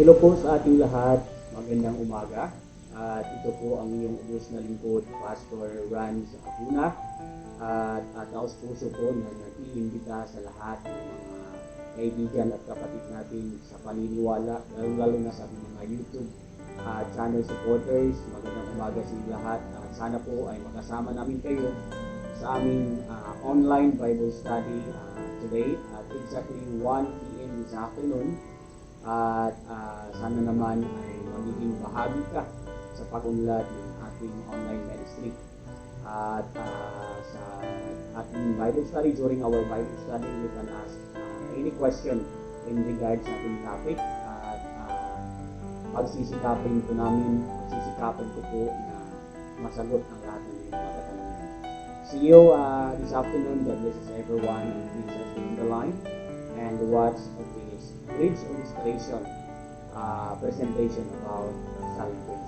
Hello po sa ating lahat. Magandang umaga. At ito po ang iyong ubos na lingkod, Pastor Ran sa Abuna. At taos puso po na nag-iimbita sa lahat ng mga kaibigan at kapatid natin sa paniniwala, lalo na sa mga YouTube channel supporters. Magandang umaga sa inyo lahat. At sana po ay makasama namin kayo sa aming online Bible study today at exactly 1 p.m. this afternoon. At sana naman ay magiging bahagi ka sa pag-unlad ng ating online ministry. At sa ating Bible study, during our Bible study, you can ask any question in regards sa ating topic. At magsisikapin ko po na masagot ang lahat ng mga katanungan. See you this afternoon. God bless everyone. Please stay in the line and watch this bridge illustration presentation about salvation.